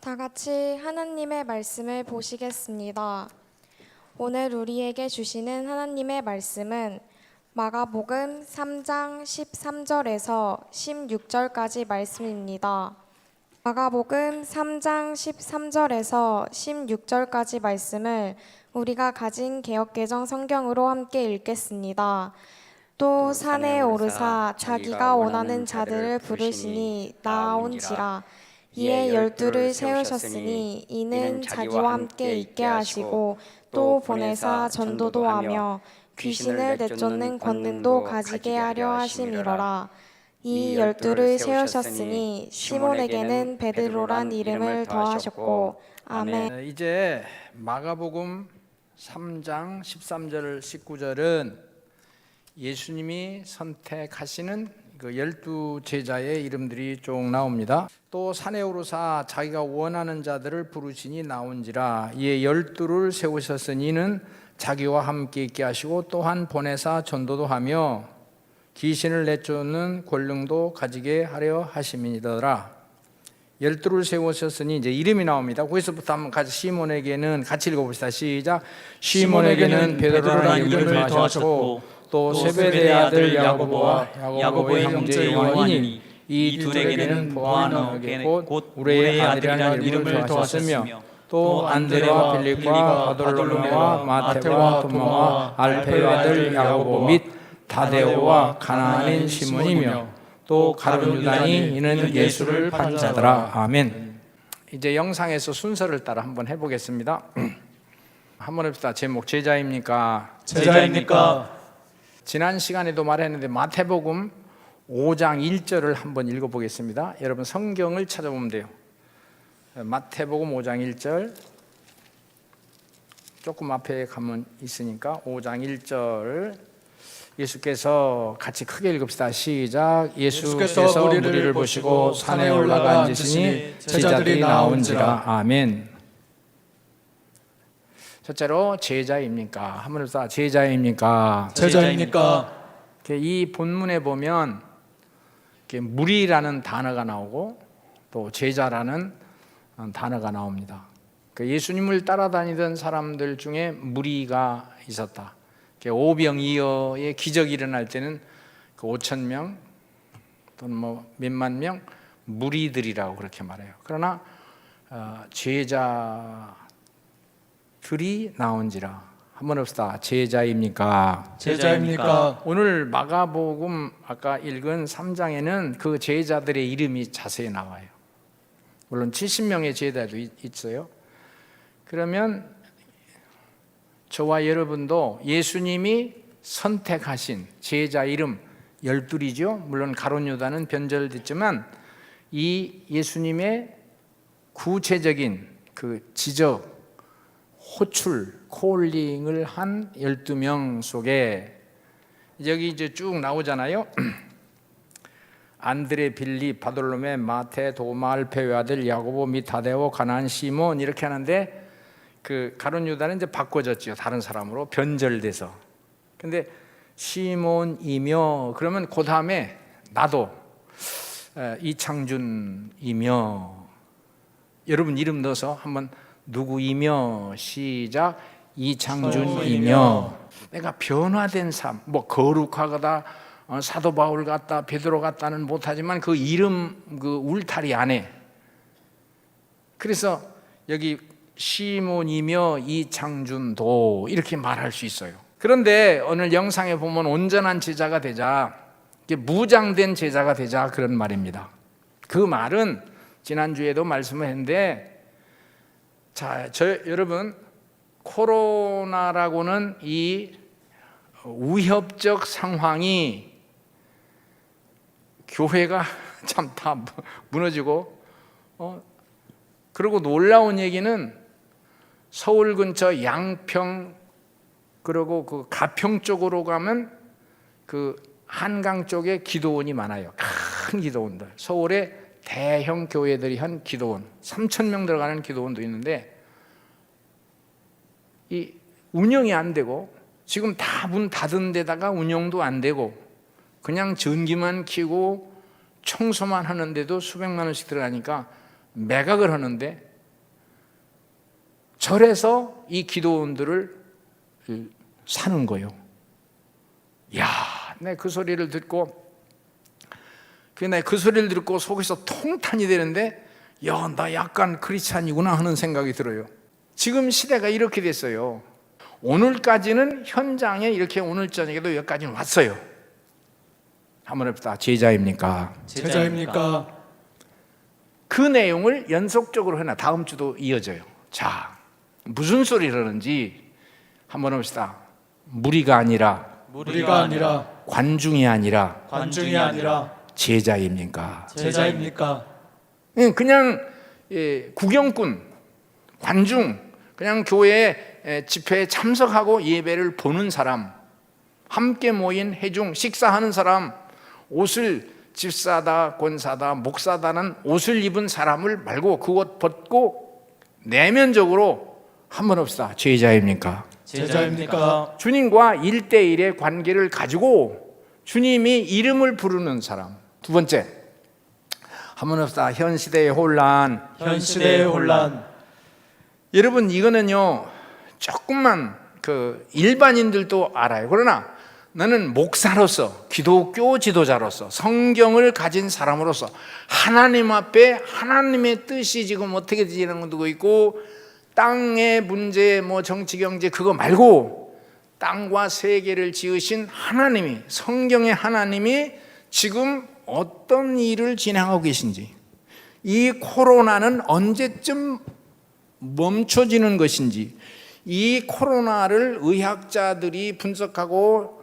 다 같이 하나님의 말씀을 보시겠습니다. 오늘 우리에게 주시는 하나님의 말씀은 마가복음 3장 13절에서 16절까지 말씀입니다. 마가복음 3장 13절에서 16절까지 말씀을 우리가 가진 개역개정 성경으로 함께 읽겠습니다. 또 산에 오르사 자기가 원하는 자들을 부르시니 나아온지라. 이에 12를 세우셨으니 이는 자기와 함께 있게 하시고 또 보내사 전도도 하며 귀신을 내쫓는 권능도 가지게 하려 하심이로라. 이 12를 세우셨으니 시몬에게는 베드로란 이름을 더하셨고. 아멘. 이제 마가복음 3장 13절 19절은 예수님이 선택하시는 그 12제자의 이름들이 쭉 나옵니다. 또 산에 오르사 자기가 원하는 자들을 부르시니 나온지라. 이에 12를 세우셨으니는 자기와 함께 있게 하시고 또한 보내사 전도도 하며 귀신을 내쫓는 권능도 가지게 하려 하심이니더라. 12를 세우셨으니 이제 이름이 나옵니다. 거기서부터 한번 같이 시몬에게는 같이 읽어봅시다. 시작. 시몬에게는 베드로라는 이름을 더하셨고 또 세베대의 아들 야고보와 야고보의 형제 요한이니 이 둘에게는 보아너에게 곧 우레의 아들이라는 이름을 더하셨으며 또 안드레와 빌립과 바돌로메와 마테와 도마와 알페의 아들 야고보 및 다데오와 가나안인 시몬이며 또 가룟 유다니 이는 예수를 판 자더라. 아멘. 이제 영상에서 순서를 따라 한번 해보겠습니다. 한번 해봅시다. 제목 제자입니까? 제자입니까? 지난 시간에도 말했는데 마태복음 5장 1절을 한번 읽어보겠습니다. 여러분 성경을 찾아보면 돼요. 마태복음 5장 1절 조금 앞에 가면 있으니까 5장 1절 예수께서 같이 크게 읽읍시다. 시작. 예수께서 무리를 보시고 산에 올라가 앉으시니 제자들이 나온지라. 아멘. 첫째로 제자입니까? 한번 해봅시다. 제자입니까? 제자입니까? 이 본문에 보면 무리라는 단어가 나오고 또 제자라는 단어가 나옵니다. 예수님을 따라다니던 사람들 중에 무리가 있었다. 오병이어의 기적이 일어날 때는 5,000명 또는 뭐 몇만 명 무리들이라고 그렇게 말해요. 그러나 제자들이 나온지라. 한번 합시다. 제자입니까? 제자입니까? 오늘 마가복음 아까 읽은 3장에는 그 제자들의 이름이 자세히 나와요. 물론 70명의 제자도 있어요. 그러면 저와 여러분도 예수님이 선택하신 제자 이름 12이죠. 물론 가룟 유다는 변절됐지만 이 예수님의 구체적인 그 지적, 호출, 콜링을 한 12명 속에 여기 이제 쭉 나오잖아요. 안드레, 빌립, 바돌로메, 마테, 도마, 알페의 아들 야고보 및 다데오, 가나안, 시몬 이렇게 하는데 그 가룟 유다는 이제 바꿔졌죠. 다른 사람으로 변절돼서. 근데 시몬이며 그러면 그 다음에 나도 이창준이며 여러분 이름 넣어서 한번 누구이며 시작. 이창준이며 내가 변화된 삶, 뭐 거룩하다, 사도 바울 같다, 베드로 같다는 못하지만 그 이름 그 울타리 안에 그래서 여기 시몬이며 이창준도 이렇게 말할 수 있어요. 그런데 오늘 영상에 보면 온전한 제자가 되자, 무장된 제자가 되자 그런 말입니다. 그 말은 지난주에도 말씀을 했는데 자, 여러분 코로나라고는 이 위협적 상황이 교회가 참 다 무너지고 그리고 놀라운 얘기는 서울 근처 양평 그리고 그 가평 쪽으로 가면 그 한강 쪽에 기도원이 많아요. 큰 기도원들. 서울에 대형 교회들이 한 기도원 3,000명 들어가는 기도원도 있는데 이 운영이 안 되고 지금 다 문 닫은 데다가 운영도 안 되고 그냥 전기만 켜고 청소만 하는데도 수백만 원씩 들어가니까 매각을 하는데 절에서 이 기도원들을 사는 거예요. 야, 내 그 소리를 듣고 속에서 통탄이 되는데, 야, 나 약간 크리스찬이구나 하는 생각이 들어요. 지금 시대가 이렇게 됐어요. 오늘까지는 현장에 이렇게 오늘 저녁에도 여기까지는 왔어요. 한번 해봅시다. 제자입니까? 제자입니까? 그 내용을 연속적으로 하나 다음 주도 이어져요. 자, 무슨 소리를 하는지 한번 해봅시다. 무리가 아니라 관중이 아니라 제자입니까? 그냥 구경꾼, 관중, 그냥 교회 집회에 참석하고 예배를 보는 사람, 함께 모인 회중, 식사하는 사람, 옷을 집사다, 권사다, 목사다는 옷을 입은 사람을 말고 그 옷 벗고 내면적으로 한번 합시다. 제자입니까? 주님과 1대1의 관계를 가지고 주님이 이름을 부르는 사람. 두 번째, 한번 합시다. 현 시대의 혼란. 여러분, 이거는요 조금만 일반인들도 알아요. 그러나 나는 목사로서, 기독교 지도자로서, 성경을 가진 사람으로서 하나님 앞에 하나님의 뜻이 지금 어떻게 진행되고 있고, 땅의 문제, 정치 경제 그거 말고 땅과 세계를 지으신 하나님이, 성경의 하나님이 지금 어떤 일을 진행하고 계신지, 이 코로나는 언제쯤 멈춰지는 것인지, 이 코로나를 의학자들이 분석하고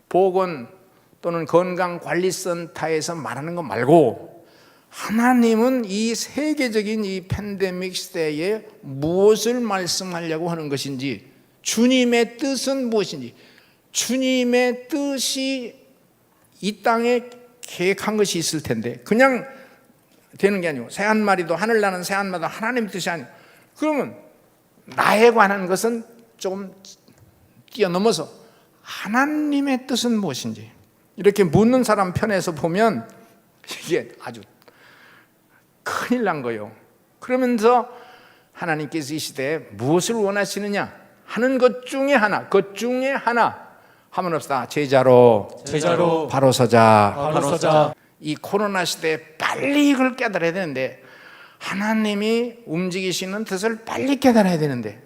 보건 또는 건강관리센터에서 말하는 것 말고 하나님은 이 세계적인 이 팬데믹 시대에 무엇을 말씀하려고 하는 것인지, 주님의 뜻은 무엇인지, 주님의 뜻이 이 땅에 계획한 것이 있을 텐데 그냥 되는 게 아니고, 새 한 마리도 하늘 나는 새 한 마리도 하나님의 뜻이 아니고, 그러면 나에 관한 것은 조금 뛰어넘어서 하나님의 뜻은 무엇인지 이렇게 묻는 사람 편에서 보면 이게 아주 큰일 난 거예요. 그러면서 하나님께서 이 시대에 무엇을 원하시느냐 하는 것 중에 하나, 한번 합시다. 제자로 바로 서자. 이 코로나 시대에 빨리 이걸 깨달아야 되는데, 하나님이 움직이시는 뜻을 빨리 깨달아야 되는데,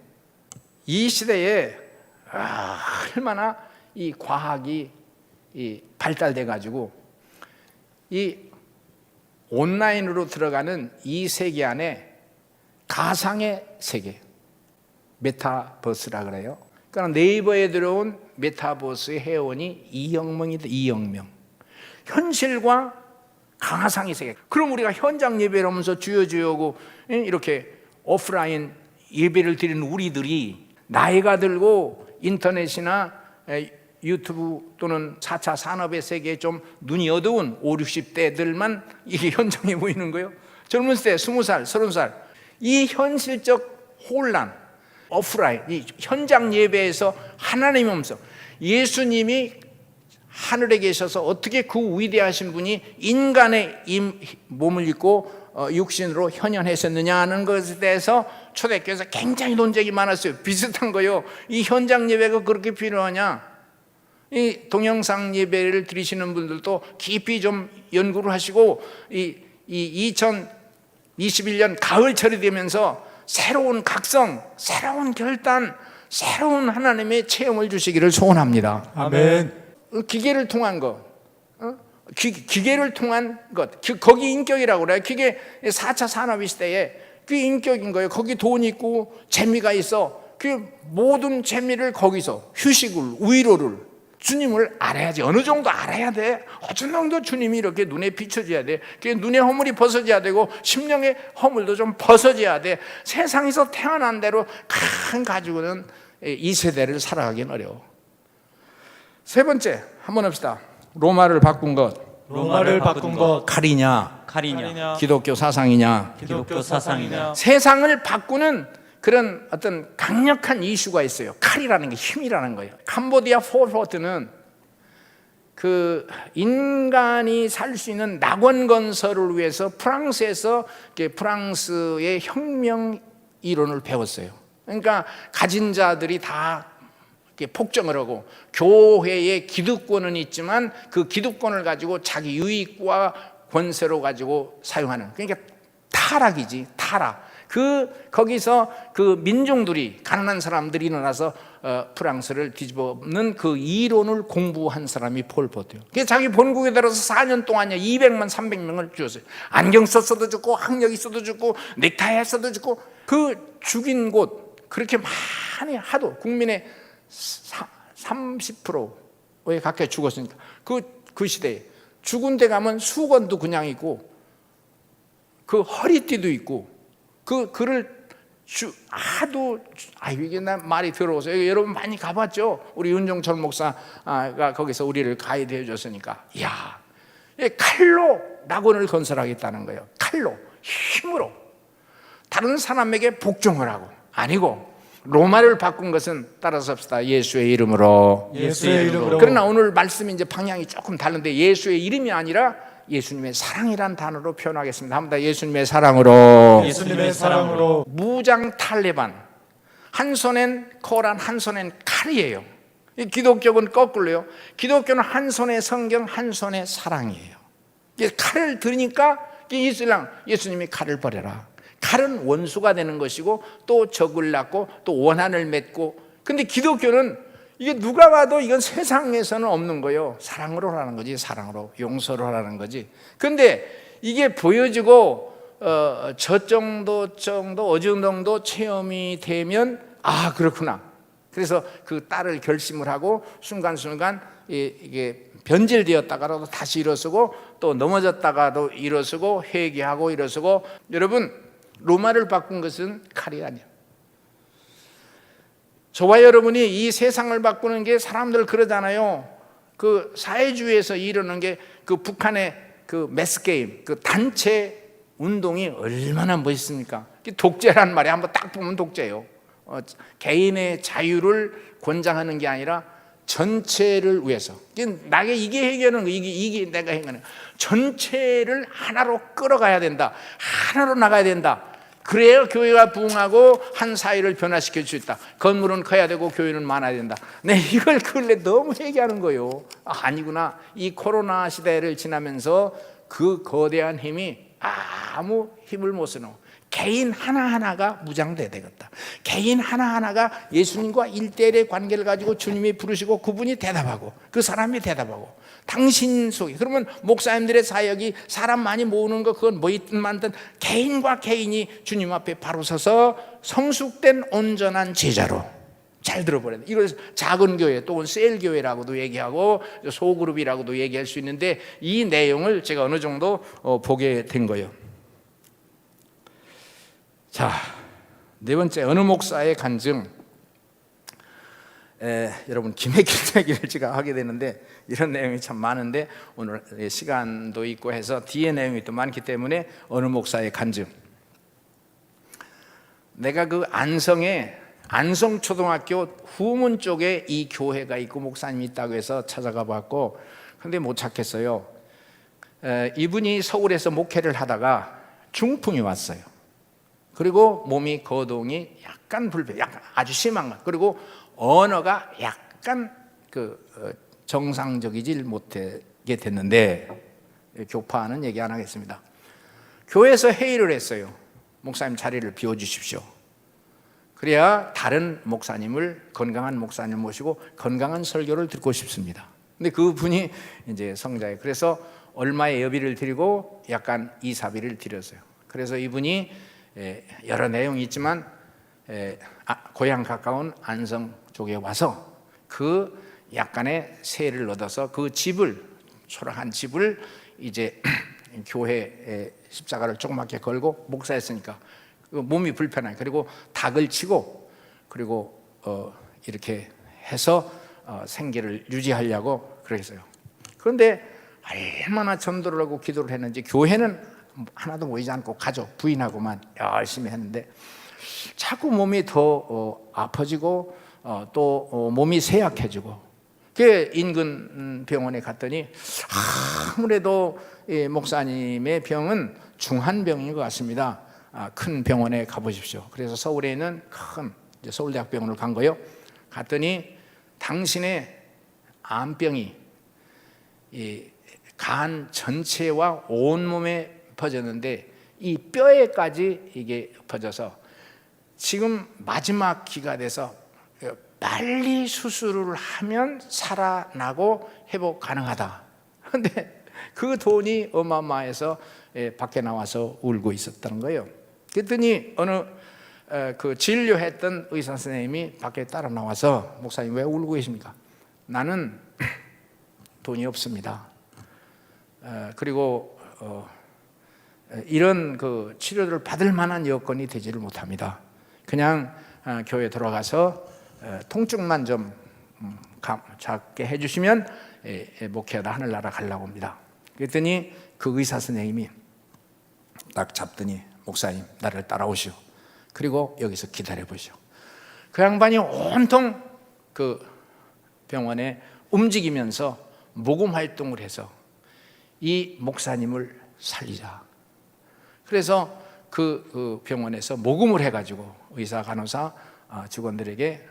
이 시대에 얼마나 이 과학이 발달돼 가지고 이 온라인으로 들어가는 이 세계 안에 가상의 세계, 메타버스라 그래요. 그러니까 네이버에 들어온 메타버스의 회원이 2억 명. 현실과 가상의 세계. 그럼 우리가 현장 예배를 하면서 주여주여고 이렇게 오프라인 예배를 드리는 우리들이 나이가 들고 인터넷이나 유튜브 또는 4차 산업의 세계에 좀 눈이 어두운 5, 60대들만 이게 현장에 보이는 거예요. 젊은 때 20살, 30살 이 현실적 혼란, 오프라인, 이 현장 예배에서 하나님이 없어. 예수님이 하늘에 계셔서 어떻게 그 위대하신 분이 인간의 몸을 입고 육신으로 현현하셨느냐 하는 것에 대해서 초대교회에서 굉장히 논쟁이 많았어요. 비슷한 거요. 이 현장 예배가 그렇게 필요하냐? 이 동영상 예배를 드리시는 분들도 깊이 좀 연구를 하시고, 이 2021년 가을철이 되면서 새로운 각성, 새로운 결단, 새로운 하나님의 체험을 주시기를 소원합니다. 아멘. 기계를 통한 것, 기계를 통한 것, 거기 인격이라고 그래요. 그게 4차 산업 시대에 그 인격인 거예요. 거기 돈 있고 재미가 있어. 그 모든 재미를 거기서, 휴식을, 위로를, 주님을 알아야지. 어느 정도 알아야 돼. 어느 정도 주님이 이렇게 눈에 비춰져야 돼. 눈의 허물이 벗어져야 되고 심령의 허물도 좀 벗어져야 돼. 세상에서 태어난 대로 가지고는 이 세대를 살아가기는 어려워. 세 번째, 한번 합시다. 로마를 바꾼 것. 칼이냐? 기독교 사상이냐? 세상을 바꾸는 그런 어떤 강력한 이슈가 있어요. 칼이라는 게 힘이라는 거예요. 캄보디아 폴포트는 그 인간이 살 수 있는 낙원 건설을 위해서 프랑스에서 프랑스의 혁명 이론을 배웠어요. 그러니까 가진 자들이 다 이렇게 폭정을 하고 교회에 기득권은 있지만 그 기득권을 가지고 자기 유익과 권세로 가지고 사용하는, 그러니까 타락이지, 타락. 거기서 그 민중들이, 가난한 사람들이 일어나서 프랑스를 뒤집어엎는 그 이론을 공부한 사람이 폴포트예요. 그래서 자기 본국에 들어서 4년 동안요 200만 300명을 죽였어요. 안경 썼어도 죽고, 학력 있어도 죽고, 넥타이 했어도 죽고. 그 죽인 곳 그렇게 많이 하도 국민의 30%에 가까이 죽었으니까 그 시대에 죽은 데 가면 수건도 그냥 있고 그 허리띠도 있고 그를 하도 이게 난 말이 더러워서 여러분 많이 가봤죠? 우리 윤종철 목사가 거기서 우리를 가이드 해줬으니까 야, 칼로 낙원을 건설하겠다는 거예요. 칼로, 힘으로 다른 사람에게 복종을 하고 아니고 로마를 바꾼 것은 따라서 합시다. 예수의 이름으로. 예수의 이름으로. 그러나 오늘 말씀이 이제 방향이 조금 다른데 예수의 이름이 아니라 예수님의 사랑이란 단어로 표현하겠습니다. 한번 더 예수님의 사랑으로. 예수님의 사랑으로. 무장 탈레반, 한 손엔 코란, 한 손엔 칼이에요. 기독교는 거꾸로요. 기독교는 한 손에 성경, 한 손에 사랑이에요. 칼을 들으니까 이슬람, 예수님이 칼을 버려라. 칼은 원수가 되는 것이고 또 적을 낳고 또 원한을 맺고. 근데 기독교는 이게 누가 봐도 이건 세상에서는 없는 거예요. 사랑으로 하라는 거지, 사랑으로, 용서로 하라는 거지. 근데 이게 보여지고 저 정도 어느 정도 체험이 되면 아 그렇구나. 그래서 그 딸을 결심을 하고 순간순간 이게 변질되었다가도 다시 일어서고 또 넘어졌다가도 일어서고 회개하고 일어서고. 여러분, 로마를 바꾼 것은 칼이 아니에요. 저와 여러분이 이 세상을 바꾸는 게, 사람들 그러잖아요. 그 사회주의에서 이루는 게 그 북한의 그 매스게임, 그 단체 운동이 얼마나 멋있습니까? 독재란 말이 한번 딱 보면 독재예요. 개인의 자유를 권장하는 게 아니라 전체를 위해서. 나게 이게 해결하는 거, 이게 내가 해결하는 거. 전체를 하나로 끌어가야 된다. 하나로 나가야 된다. 그래야 교회가 부흥하고 한 사회를 변화시킬 수 있다. 건물은 커야 되고 교회는 많아야 된다. 네, 이걸 근래 너무 얘기하는 거예요. 아니구나. 이 코로나 시대를 지나면서 그 거대한 힘이 아무 힘을 못 쓰는, 개인 하나하나가 무장돼야 되겠다. 개인 하나하나가 예수님과 1대1의 관계를 가지고 주님이 부르시고 그분이 대답하고 그 사람이 대답하고 당신 속에. 그러면 목사님들의 사역이 사람 많이 모으는 거, 그건 뭐 있든 만든 개인과 개인이 주님 앞에 바로 서서 성숙된 온전한 제자로. 잘 들어버려야 돼. 이걸 작은 교회 또는 셀교회라고도 얘기하고 소그룹이라고도 얘기할 수 있는데 이 내용을 제가 어느 정도 보게 된 거예요. 자, 네 번째, 어느 목사의 간증. 여러분, 김해길 얘기를 제가 하게 되는데 이런 내용이 참 많은데 오늘 시간도 있고 해서 뒤에 내용이 또 많기 때문에 어느 목사의 간증. 내가 그 안성에 안성초등학교 후문 쪽에 이 교회가 있고 목사님이 있다고 해서 찾아가 봤고, 근데 못 찾겠어요. 이분이 서울에서 목회를 하다가 중풍이 왔어요. 그리고 몸이 거동이 약간 불편, 약간 아주 심한 것. 그리고 언어가 약간 정상적이질 못하게 됐는데, 교파는 얘기 안 하겠습니다. 교회에서 회의를 했어요. 목사님 자리를 비워주십시오. 그래야 다른 목사님을, 건강한 목사님 모시고 건강한 설교를 듣고 싶습니다. 근데 그분이 이제 성자예요. 그래서 얼마의 여비를 드리고 약간 이사비를 드렸어요. 그래서 이분이 여러 내용이 있지만 고향 가까운 안성 쪽에 와서 그 약간의 세를 얻어서 그 집을, 초라한 집을 이제 교회에 십자가를 조그맣게 걸고, 목사였으니까 몸이 불편해. 그리고 닭을 치고 그리고 이렇게 해서 생계를 유지하려고 그랬어요. 그런데 얼마나 전도를 하고 기도를 했는지 교회는 하나도 모이지 않고 가족, 부인하고만 열심히 했는데 자꾸 몸이 더 아파지고 또 몸이 쇠약해지고, 그 인근 병원에 갔더니 아무래도 목사님의 병은 중한 병인 것 같습니다. 큰 병원에 가보십시오. 그래서 서울에 있는 큰 이제 서울대학병원을 간 거예요. 갔더니 당신의 암병이 이 간 전체와 온몸에 퍼졌는데 이 뼈에까지 이게 퍼져서 지금 마지막 기가 돼서 빨리 수술을 하면 살아나고 회복 가능하다. 그런데 그 돈이 어마어마해서 밖에 나와서 울고 있었다는 거예요. 그랬더니 어느 그 진료했던 의사 선생님이 밖에 따라 나와서 목사님 왜 울고 계십니까? 나는 돈이 없습니다. 그리고 이런 그 치료를 받을 만한 여건이 되지를 못합니다. 그냥 교회 들어가서 통증만 좀 작게 해주시면 목회하다 하늘나라 가려고 합니다. 그랬더니 그 의사 선생님이 딱 잡더니 목사님 나를 따라오시오. 그리고 여기서 기다려 보시오. 그 양반이 온통 그 병원에 움직이면서 모금 활동을 해서 이 목사님을 살리자. 그래서 그 병원에서 모금을 해가지고 의사, 간호사, 직원들에게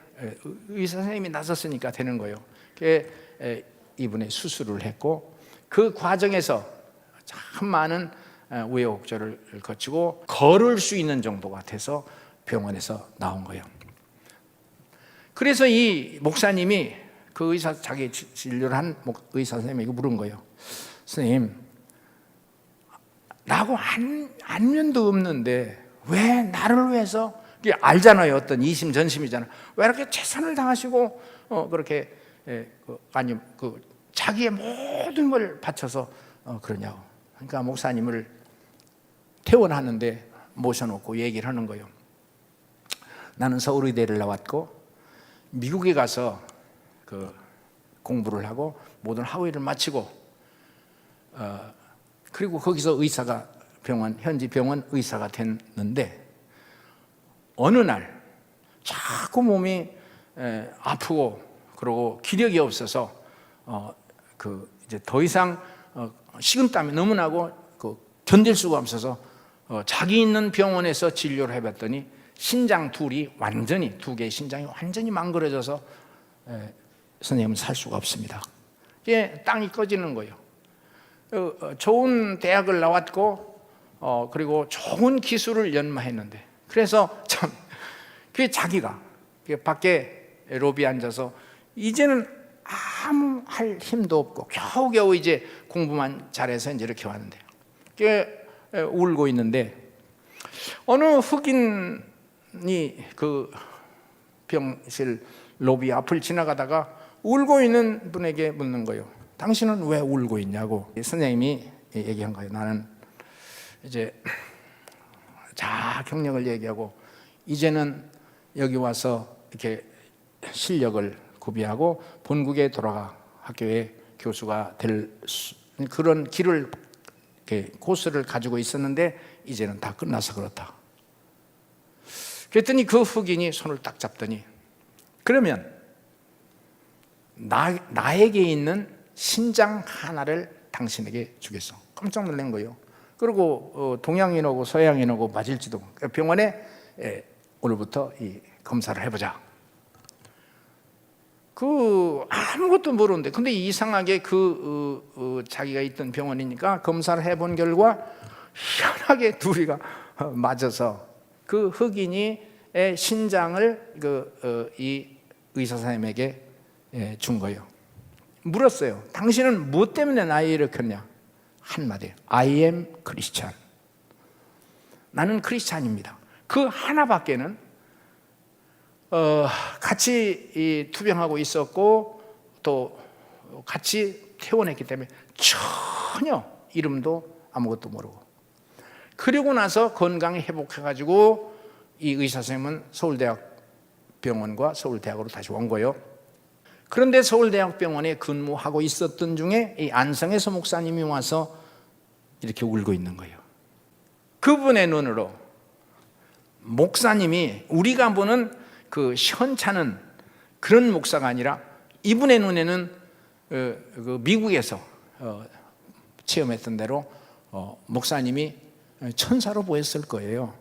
의사 선생님이 나섰으니까 되는 거예요. 이분의 수술을 했고 그 과정에서 참 많은 우여곡절을 거치고 걸을 수 있는 정도가 돼서 병원에서 나온 거예요. 그래서 이 목사님이 그 의사, 자기 진료를 한 의사 선생님에게 물은 거예요. 선생님, 나하고 안면도 없는데 왜 나를 위해서, 알잖아요, 어떤 이심전심이잖아요. 왜 이렇게 최선을 다하시고 그렇게 자기의 모든 걸 바쳐서 그러냐고. 그러니까 목사님을 퇴원하는데 모셔놓고 얘기를 하는 거예요. 나는 서울의대를 나왔고 미국에 가서 그 공부를 하고 모든 학위를 마치고 그리고 거기서 의사가 현지 병원 의사가 됐는데 어느 날 자꾸 몸이 아프고 그러고 기력이 없어서 이제 더 이상 식은땀이 너무 나고 견딜 수가 없어서 자기 있는 병원에서 진료를 해봤더니 신장 두 개의 신장이 완전히 망가져서 선생님은 살 수가 없습니다. 이게 땅이 꺼지는 거예요. 좋은 대학을 나왔고 그리고 좋은 기술을 연마했는데 그래서 참 그게 자기가 밖에 로비에 앉아서 이제는 아무 할 힘도 없고 겨우겨우 이제 공부만 잘해서 이제 이렇게 왔는데 울고 있는데 어느 흑인이 그 병실 로비 앞을 지나가다가 울고 있는 분에게 묻는 거예요. 당신은 왜 울고 있냐고. 선생님이 얘기한 거예요. 나는 이제 경력을 얘기하고 이제는 여기 와서 이렇게 실력을 구비하고 본국에 돌아가 학교에 교수가 될 그런 길을 코스를 가지고 있었는데 이제는 다 끝나서 그렇다. 그랬더니 그 흑인이 손을 딱 잡더니 그러면 나에게 있는 신장 하나를 당신에게 주겠어. 깜짝 놀란 거예요. 그리고 동양인하고 서양인하고 맞을지도 병원에 오늘부터 이 검사를 해보자. 아무것도 모르는데 근데 이상하게 자기가 있던 병원이니까 검사를 해본 결과 희한하게 둘이가 맞아서 그 흑인의 신장을 이 의사 선생님에게 준 거예요. 물었어요. 당신은 무엇 때문에 나를 일으켰냐? 한마디, I am Christian. 나는 크리스찬입니다. 그 하나밖에는 같이 투병하고 있었고 또 같이 퇴원했기 때문에 전혀 이름도 아무것도 모르고 그리고 나서 건강이 회복해가지고 이 의사 선생님은 서울대학병원과 서울대학으로 다시 온 거예요. 그런데 서울대학병원에 근무하고 있었던 중에 이 안성에서 목사님이 와서 이렇게 울고 있는 거예요. 그분의 눈으로 목사님이 우리가 보는 그 시원찮은 그런 목사가 아니라 이분의 눈에는 그 미국에서 체험했던 대로 목사님이 천사로 보였을 거예요.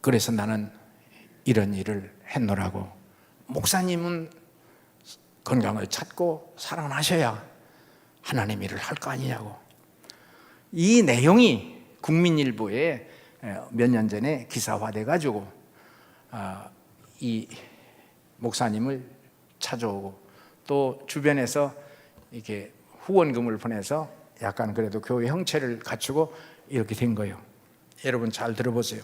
그래서 나는 이런 일을 했노라고. 목사님은 건강을 찾고 사랑을 하셔야 하나님 일을 할 거 아니냐고. 이 내용이 국민일보에 몇 년 전에 기사화돼 가지고 이 목사님을 찾아오고 또 주변에서 이렇게 후원금을 보내서 약간 그래도 교회 형체를 갖추고 이렇게 된 거예요. 여러분 잘 들어보세요.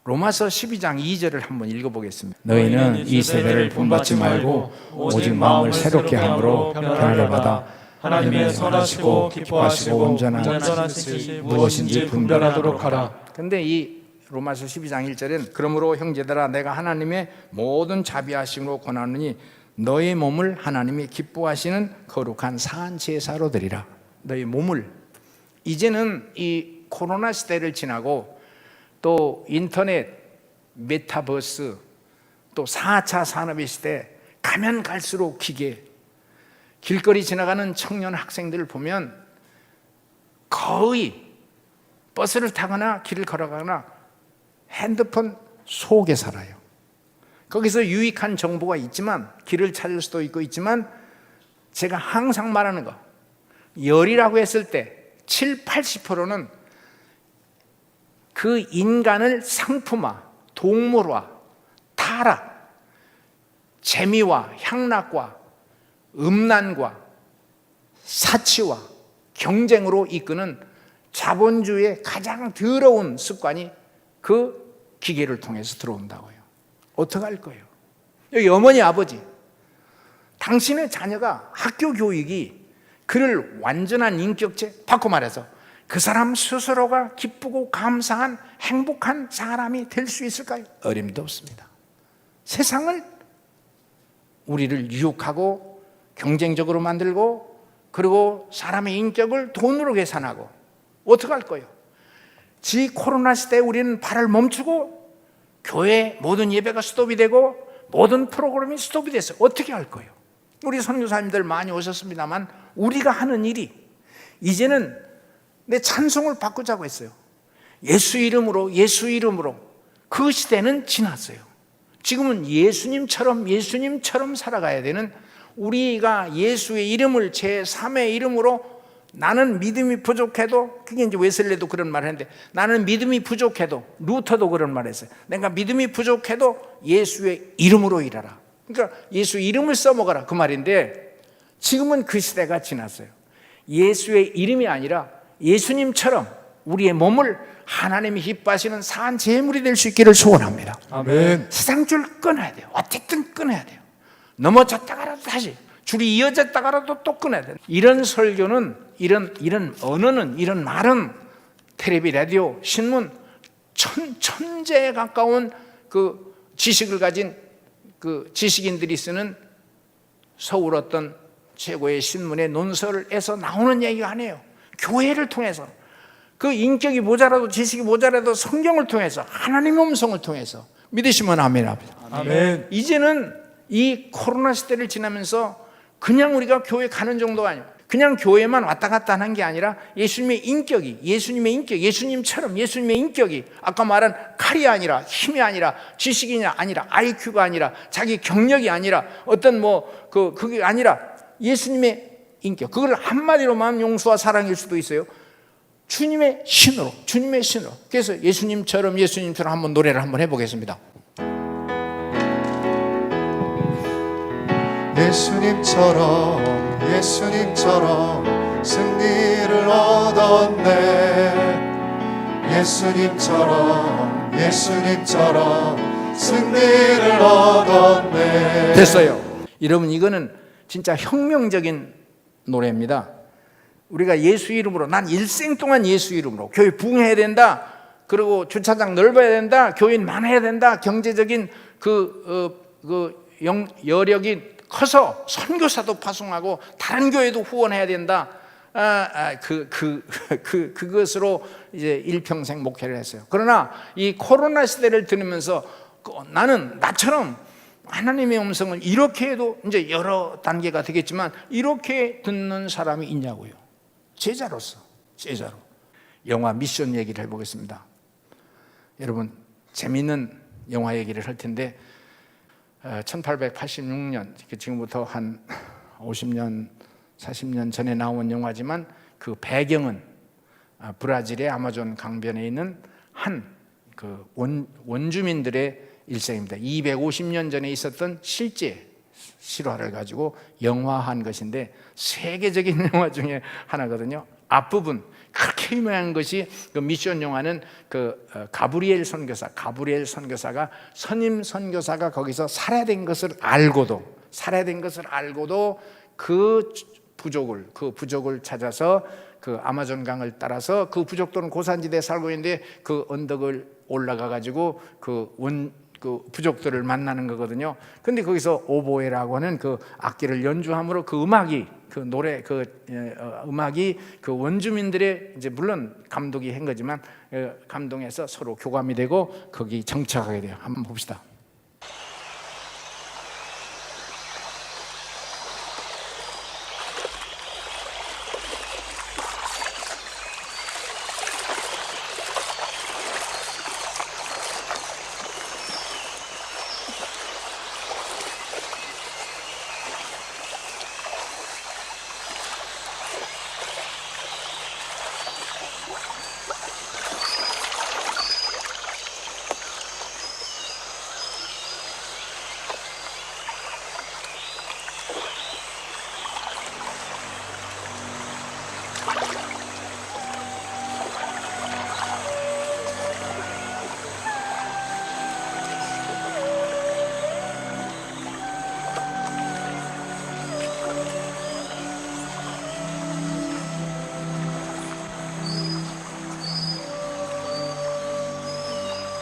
로마서 12장 2절을 한번 읽어보겠습니다. 너희는 이 세대를 본받지 말고 오직 마음을 새롭게 함으로 변화를 받아 하나님의 선하시고 기뻐하시고 온전한 뜻이 무엇인지 분별하도록 하라. 근데 이 로마서 12장 1절은 그러므로 형제들아 내가 하나님의 모든 자비하심으로 권하노니 너의 몸을 하나님이 기뻐하시는 거룩한 산 제사로 드리라. 너의 몸을. 이제는 이 코로나 시대를 지나고 또 인터넷, 메타버스, 또 4차 산업의 시대, 가면 갈수록 기계, 길거리 지나가는 청년 학생들을 보면 거의 버스를 타거나 길을 걸어가거나 핸드폰 속에 살아요. 거기서 유익한 정보가 있지만 길을 찾을 수도 있지만 제가 항상 말하는 거, 열이라고 했을 때 7, 80%는 그 인간을 상품화, 동물화, 타락, 재미와 향락과 음란과 사치와 경쟁으로 이끄는 자본주의의 가장 더러운 습관이 그 기계를 통해서 들어온다고요. 어떻게 할 거예요? 여기 어머니, 아버지, 당신의 자녀가 학교 교육이 그를 완전한 인격체, 바꿔 말해서 그 사람 스스로가 기쁘고 감사한 행복한 사람이 될 수 있을까요? 어림도 없습니다. 세상을 우리를 유혹하고 경쟁적으로 만들고 그리고 사람의 인격을 돈으로 계산하고 어떻게 할 거예요? 지 코로나 시대에 우리는 발을 멈추고 교회 모든 예배가 스톱이 되고 모든 프로그램이 스톱이 됐어요. 어떻게 할 거예요? 우리 선교사님들 많이 오셨습니다만 우리가 하는 일이 이제는 내 찬송을 바꾸자고 했어요. 예수 이름으로, 예수 이름으로. 그 시대는 지났어요. 지금은 예수님처럼 살아가야 되는, 우리가 예수의 이름을 제3의 이름으로, 나는 믿음이 부족해도, 그게 이제 웨슬레도 그런 말을 했는데, 나는 믿음이 부족해도, 루터도 그런 말을 했어요. 내가 믿음이 부족해도 예수의 이름으로 일하라. 그러니까 예수 이름을 써먹어라, 그 말인데, 지금은 그 시대가 지났어요. 예수의 이름이 아니라 예수님처럼 우리의 몸을 하나님이 기뻐하시는 산 제물이 될 수 있기를 소원합니다. 아멘. 세상 줄 끊어야 돼요. 어쨌든 끊어야 돼요. 넘어졌다가라도 다시, 줄이 이어졌다가라도 또 끊어야 돼요. 이런 설교는, 이런 언어는, 이런 말은 텔레비, 라디오, 신문, 천재에 가까운 그 지식을 가진 그 지식인들이 쓰는 서울 어떤 최고의 신문의 논설에서 나오는 얘기가 아니에요. 교회를 통해서, 그 인격이 모자라도 지식이 모자라도 성경을 통해서, 하나님의 음성을 통해서 믿으시면 아멘 합니다. 아멘. 이제는 이 코로나 시대를 지나면서 그냥 우리가 교회 가는 정도가 아니에요. 그냥 교회만 왔다 갔다 하는 게 아니라 예수님의 인격이, 예수님처럼 예수님의 인격이, 아까 말한 칼이 아니라, 힘이 아니라, 지식이 아니라, IQ가 아니라, 자기 경력이 아니라, 어떤 그게 아니라 예수님의 인격, 그걸 한마디로 말하면 용서와 사랑일 수도 있어요. 주님의 신으로. 그래서 예수님처럼 한번 노래를 한번 해보겠습니다. 예수님처럼 승리를 얻었네. 예수님처럼 승리를 얻었네. 됐어요. 여러분, 이거는 진짜 혁명적인 노래입니다. 우리가 예수 이름으로, 난 일생 동안 예수 이름으로, 교회 부흥해야 된다, 그리고 주차장 넓어야 된다, 교인 많아야 된다, 경제적인 여력이 커서 선교사도 파송하고 다른 교회도 후원해야 된다. 그것으로 이제 일평생 목회를 했어요. 그러나 이 코로나 시대를 들으면서 나는 나처럼 하나님의 음성을 이렇게 해도, 이제 여러 단계가 되겠지만 이렇게 듣는 사람이 있냐고요. 제자로 영화 미션 얘기를 해보겠습니다. 여러분, 재미있는 영화 얘기를 할 텐데 1886년 지금부터 한 50년 40년 전에 나온 영화지만 그 배경은 브라질의 아마존 강변에 있는 한 그 원주민들의 일생입니다. 250년 전에 있었던 실제 실화를 가지고 영화한 것인데 세계적인 영화 중에 하나거든요. 앞부분 그렇게 유명한 것이 그 미션 영화는 그 가브리엘 선교사가 선임 선교사가 거기서 살해된 것을 알고도 그 부족을 찾아서 그 아마존 강을 따라서 그 부족들은 고산지대에 살고 있는데 그 언덕을 올라가 가지고 그 부족들을 만나는 거거든요. 근데 거기서 오보에라고 하는 그 악기를 연주함으로 그 음악이 그 원주민들의 이제 물론 감독이 한 거지만 감동해서 서로 교감이 되고 거기 정착하게 돼요. 한번 봅시다.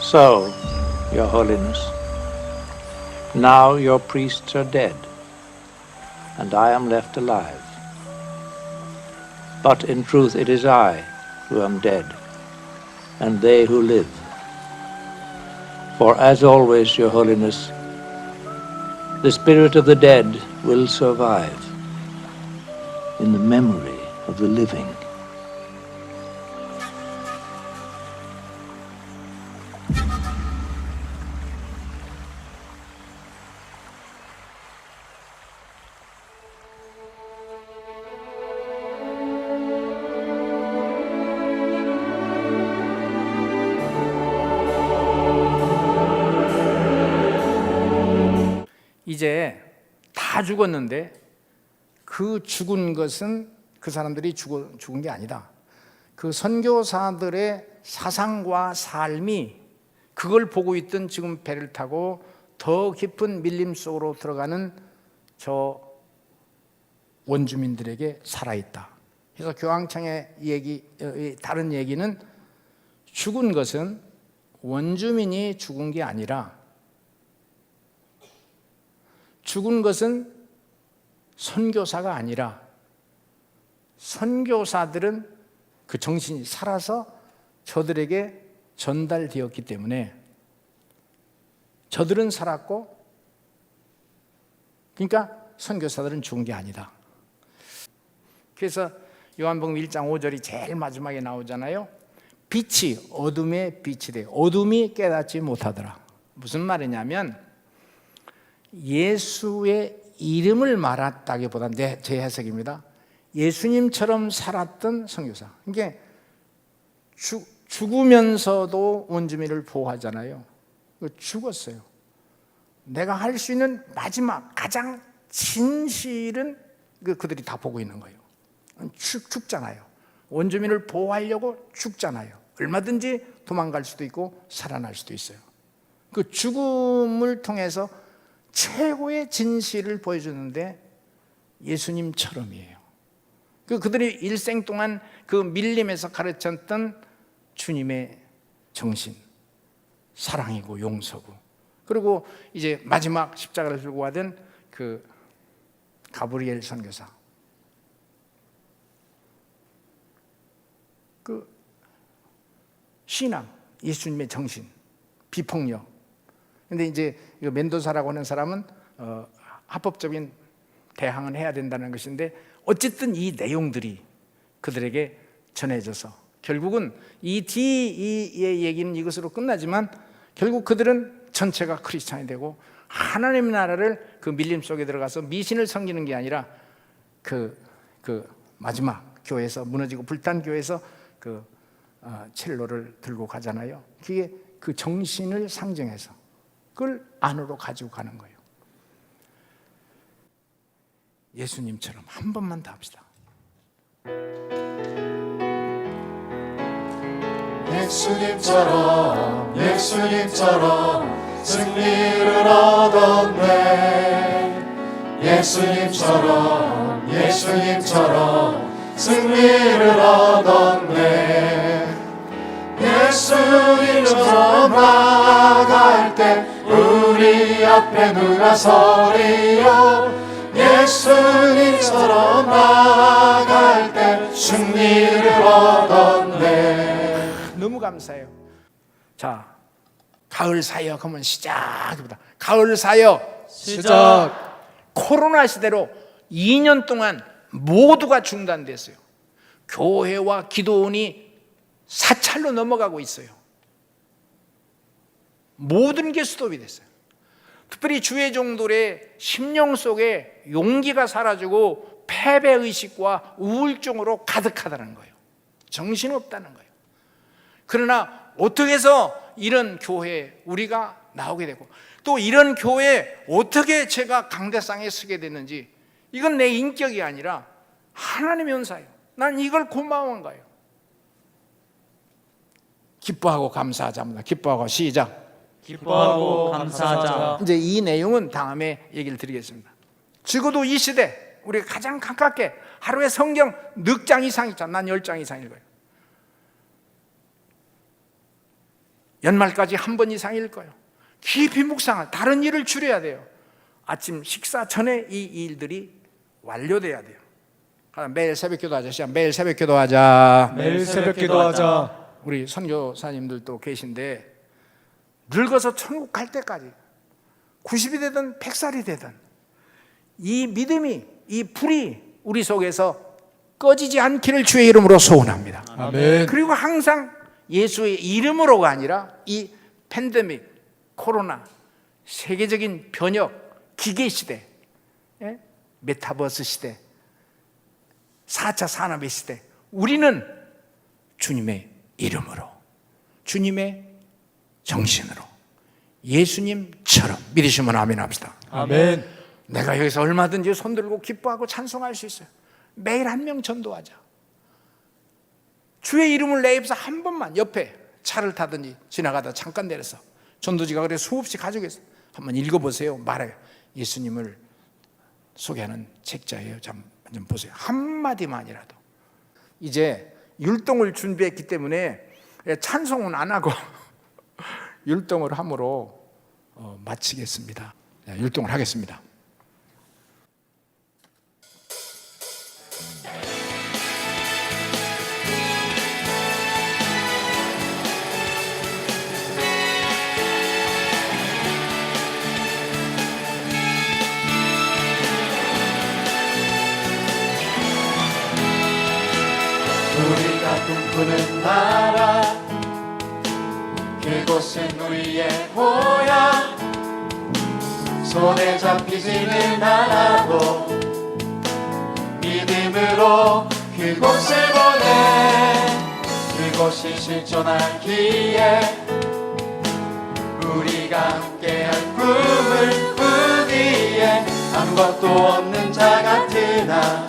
So, Your Holiness, now your priests are dead, and I am left alive. But in truth it is I who am dead, and they who live. For as always, Your Holiness, the spirit of the dead will survive in the memory of the living. 이제 다 죽었는데 그 죽은 것은 그 사람들이 죽은 게 아니다. 그 선교사들의 사상과 삶이 그걸 보고 있던 지금 배를 타고 더 깊은 밀림 속으로 들어가는 저 원주민들에게 살아있다. 그래서 교황청의 다른 얘기는 죽은 것은 원주민이 죽은 게 아니라 죽은 것은 선교사가 아니라 선교사들은 그 정신이 살아서 저들에게 전달되었기 때문에 저들은 살았고 그러니까 선교사들은 죽은 게 아니다. 그래서 요한복음 1장 5절이 제일 마지막에 나오잖아요. 빛이 어둠에 빛이 돼 어둠이 깨닫지 못하더라. 무슨 말이냐면 예수의 이름을 말했다기보다는 제 해석입니다. 예수님처럼 살았던 선교사. 그러니까 죽으면서도 원주민을 보호하잖아요. 죽었어요. 내가 할 수 있는 마지막 가장 진실은 그들이 다 보고 있는 거예요. 죽잖아요. 원주민을 보호하려고 죽잖아요. 얼마든지 도망갈 수도 있고 살아날 수도 있어요. 그 죽음을 통해서 최고의 진실을 보여주는데 예수님처럼이에요. 그들이 일생 동안 그 밀림에서 가르쳤던 주님의 정신, 사랑이고 용서고, 그리고 이제 마지막 십자가를 들고 가던 그 가브리엘 선교사, 그 신앙, 예수님의 정신, 비폭력. 근데 이제 멘도사라고 하는 사람은 합법적인 대항은 해야 된다는 것인데 어쨌든 이 내용들이 그들에게 전해져서 결국은 이 뒤의 얘기는 이것으로 끝나지만 결국 그들은 전체가 크리스찬이 되고 하나님의 나라를 그 밀림 속에 들어가서 미신을 섬기는 게 아니라 그 마지막 교회에서 무너지고 불탄 교회에서 첼로를 들고 가잖아요. 그게 그 정신을 상징해서 그걸 안으로 가지고 가는 거예요. 예수님처럼 한 번만 더 합시다. 예수님처럼 승리를 얻었네. 예수님처럼 승리를 얻었네. 예수님처럼 나아갈 때 우리 앞에 누가 서리요. 예수님처럼 나아갈 때 승리를 얻었네. 너무 감사해요. 자, 가을 사역 하면 시작입니다. 가을 사역 시작. 코로나 시대로 2년 동안 모두가 중단됐어요. 교회와 기도원이 사찰로 넘어가고 있어요. 모든 게 스톱이 됐어요. 특별히 주의 종들의 심령 속에 용기가 사라지고 패배의식과 우울증으로 가득하다는 거예요. 정신없다는 거예요. 그러나 어떻게 해서 이런 교회에 우리가 나오게 되고 또 이런 교회에 어떻게 제가 강대상에 서게 됐는지, 이건 내 인격이 아니라 하나님의 은사예요. 난 이걸 고마운 거예요. 기뻐하고 감사하자입니다. 기뻐하고 시작. 기뻐하고 감사하자. 이제 이 내용은 다음에 얘기를 드리겠습니다. 적어도 이 시대 우리가 가장 가깝게 하루에 성경 넉 장 이상 있잖아. 난 10장 이상 읽어요. 연말까지 한 번 이상 읽어요. 깊이 묵상할, 다른 일을 줄여야 돼요. 아침 식사 전에 이 일들이 완료돼야 돼요. 매일 새벽 기도하자. 시작. 매일 새벽 기도하자. 매일 새벽 기도하자. 우리 선교사님들도 계신데 늙어서 천국 갈 때까지 90이 되든 100살이 되든 이 믿음이, 이 불이 우리 속에서 꺼지지 않기를 주의 이름으로 소원합니다. 아멘. 그리고 항상 예수의 이름으로가 아니라 이 팬데믹, 코로나, 세계적인 변혁, 기계 시대, 메타버스 시대, 4차 산업의 시대, 우리는 주님의 이름으로, 주님의 정신으로, 예수님처럼 믿으시면 아멘 합시다. 아멘. 내가 여기서 얼마든지 손들고 기뻐하고 찬송할 수 있어요. 매일 한 명 전도하자. 주의 이름을 내 입에서 한 번만, 옆에 차를 타든지 지나가다 잠깐 내려서 전도지가 그래 수없이 가지고 있어요. 한번 읽어보세요. 말해요. 예수님을 소개하는 책자예요. 좀 보세요. 한마디만이라도. 이제 율동을 준비했기 때문에 찬송은 안 하고 율동을 함으로 마치겠습니다. 율동을 하겠습니다. 우리가 꿈꾸는 나라, 그곳은 우리의 고향. 손에 잡히지는 않아도 믿음으로 그곳을 보내. 그곳이 실존하기에 우리가 함께한 꿈을 꾸기에 아무것도 없는 자 같으나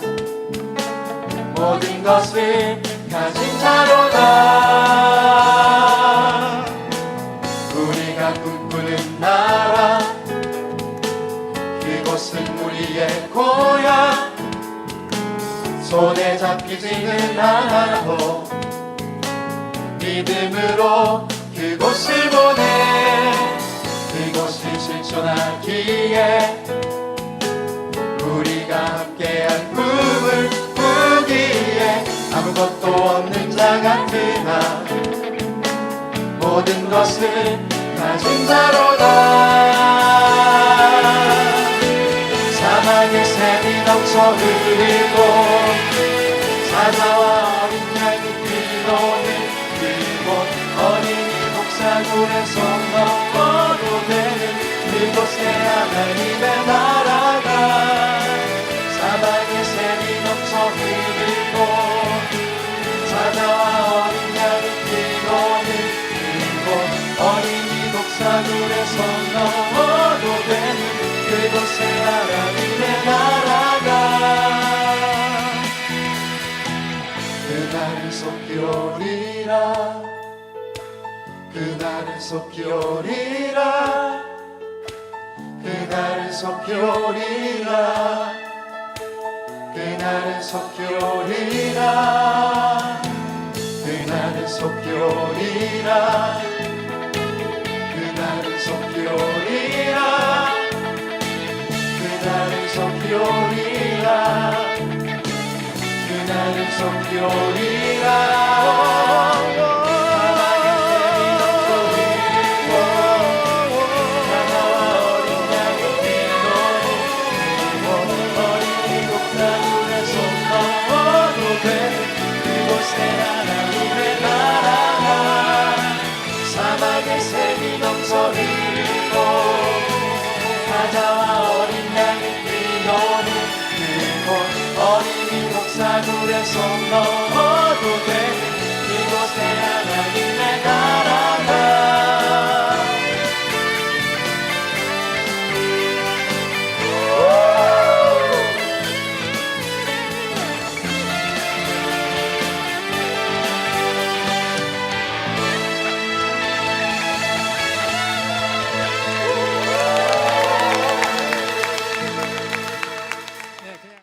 모든 것을 가진 자로다. 우리가 꿈꾸는 나라, 그곳은 우리의 고향. 손에 잡히지는 않아도 믿음으로 그곳을 보내. 그곳이 실존하기에 우리가 함께한 꿈을 꾸기에 아무것도 없는 자 같으나 모든 것을 가진 자로다. 사막의 샘이 넘쳐 흐르고 사자와 어린 양이 뛰노는 그곳, 어린이 목사굴의 손 넘어 성 넘어도 되는 그곳에 하나님의 나라가 그날은 속히 오리라 그날은 속히 오리라 그날은 속히 오리라 그날은 속히 오리라 그날은 속히 오리라 그날은 속히 오리라 그날은 속히 오리라 그날은 속히 오리라